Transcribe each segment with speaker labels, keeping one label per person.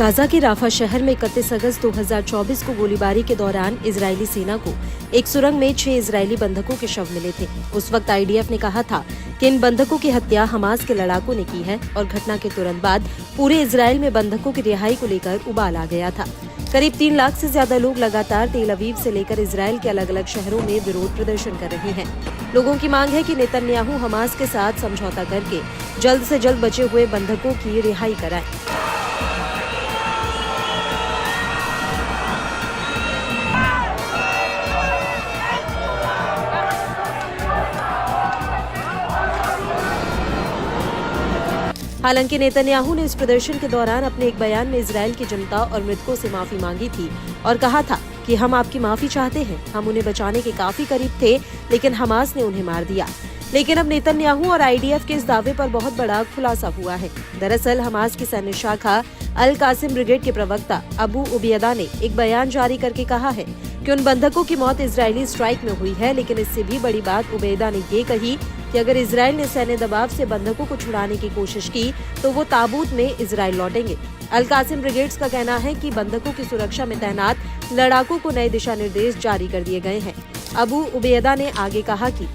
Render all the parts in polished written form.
Speaker 1: Gaza के Rafa शहर में 31 अगस्त 2024 को गोलीबारी के दौरान इजरायली सेना को एक सुरंग में 6 इजरायली बंधकों के शव मिले थे। उस वक्त आईडीएफ ने कहा था कि इन बंधकों की हत्या हमास के लड़ाकों ने की है और घटना के तुरंत बाद पूरे इजरायल में बंधकों की रिहाई को लेकर उबाल आ गया था। करीब 3 लाख से ज्यादा लोग लगातार तेल अवीव से लेकर इजरायल के अलग अलग शहरों में विरोध प्रदर्शन कर रहे हैं। लोगों की मांग है कि नेतन्याहू हमास के साथ समझौता करके जल्द से जल्द बचे हुए बंधकों की रिहाई कराएं। हालांकि नेतन्याहू ने इस प्रदर्शन के दौरान अपने एक बयान में इजरायल की जनता और मृतकों से माफी मांगी थी और कहा था कि हम आपकी माफी चाहते हैं, हम उन्हें बचाने के काफी करीब थे लेकिन हमास ने उन्हें मार दिया। लेकिन अब नेतन्याहू और आईडीएफ के इस दावे पर बहुत बड़ा खुलासा हुआ है। दरअसल हमास की सैन्य शाखा अल कासिम ब्रिगेड के प्रवक्ता अबू उबैदा ने एक बयान जारी करके कहा है कि उन बंधकों की मौत इजरायली स्ट्राइक में हुई है, लेकिन इससे भी बड़ी बात उबैदा ने ये कही कि अगर इजरायल ने सैन्य दबाव से बंधकों को छुड़ाने की कोशिश की तो वो ताबूत में इजरायल लौटेंगे। अल कासिम ब्रिगेड्स का कहना है कि बंधकों की सुरक्षा में तैनात लड़ाकों को नए दिशा निर्देश जारी कर दिए गए हैं। अबू उबैदा ने आगे कहा कि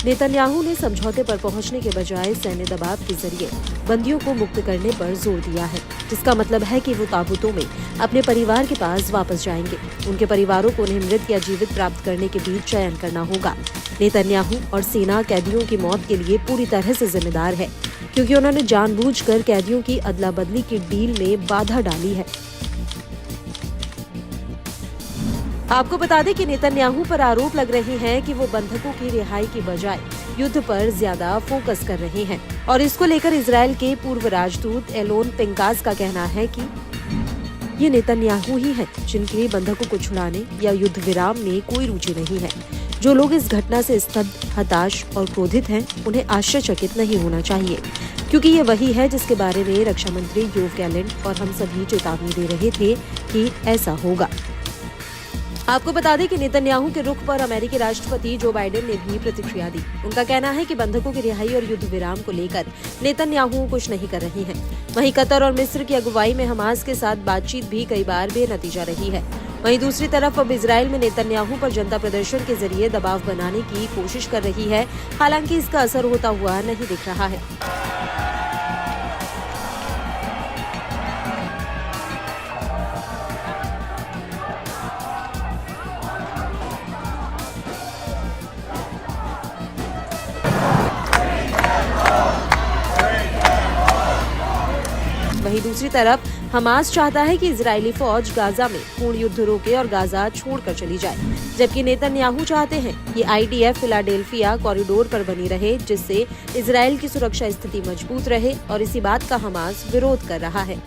Speaker 1: नेतन्याहू ने समझौते पर पहुंचने के बजाय सैन्य दबाव के जरिए बंदियों को मुक्त करने पर जोर दिया है, जिसका मतलब है कि वो ताबूतों में अपने परिवार के पास वापस जाएंगे। उनके परिवारों को उन्हें मृत या जीवित प्राप्त करने के बीच चयन करना होगा। नेतन्याहू और सेना कैदियों की मौत के लिए पूरी तरह से जिम्मेदार है, क्योंकि उन्होंने जानबूझकर कैदियों की अदला बदली की डील में बाधा डाली है। आपको बता दें कि नेतन्याहू पर आरोप लग रहे हैं कि वो बंधकों की रिहाई की बजाय युद्ध पर ज्यादा फोकस कर रहे हैं और इसको लेकर इजरायल के पूर्व राजदूत एलोन पिंकास का कहना है कि ये नेतन्याहू ही हैं जिनके बंधकों को छुड़ाने या युद्ध विराम में कोई रुचि नहीं है। जो लोग इस घटना से स्तब्ध, हताश और क्रोधित हैं, उन्हें आश्चर्यचकित नहीं होना चाहिए, क्योंकि ये वही है जिसके बारे में रक्षा मंत्री योव गैलेंट और हम सभी चेतावनी दे रहे थे कि ऐसा होगा। आपको बता दें कि नेतन्याहू के रुख पर अमेरिकी राष्ट्रपति जो बाइडेन ने भी प्रतिक्रिया दी। उनका कहना है कि बंधकों की रिहाई और युद्ध विराम को लेकर नेतन्याहू कुछ नहीं कर रहे हैं। वहीं कतर और मिस्र की अगुवाई में हमास के साथ बातचीत भी कई बार बेनतीजा रही है। वहीं दूसरी तरफ अब इजरायल में नेतन्याहू पर जनता प्रदर्शन के जरिए दबाव बनाने की कोशिश कर रही है। हालांकि इसका असर होता हुआ नहीं दिख रहा है। वहीं दूसरी तरफ हमास चाहता है कि इजरायली फौज गाजा में पूर्ण युद्ध रोके और गाजा छोड़कर चली जाए, जबकि नेतन्याहू चाहते हैं कि आईडीएफ फिलाडेल्फिया कॉरिडोर पर बनी रहे, जिससे इजरायल की सुरक्षा स्थिति मजबूत रहे और इसी बात का हमास विरोध कर रहा है।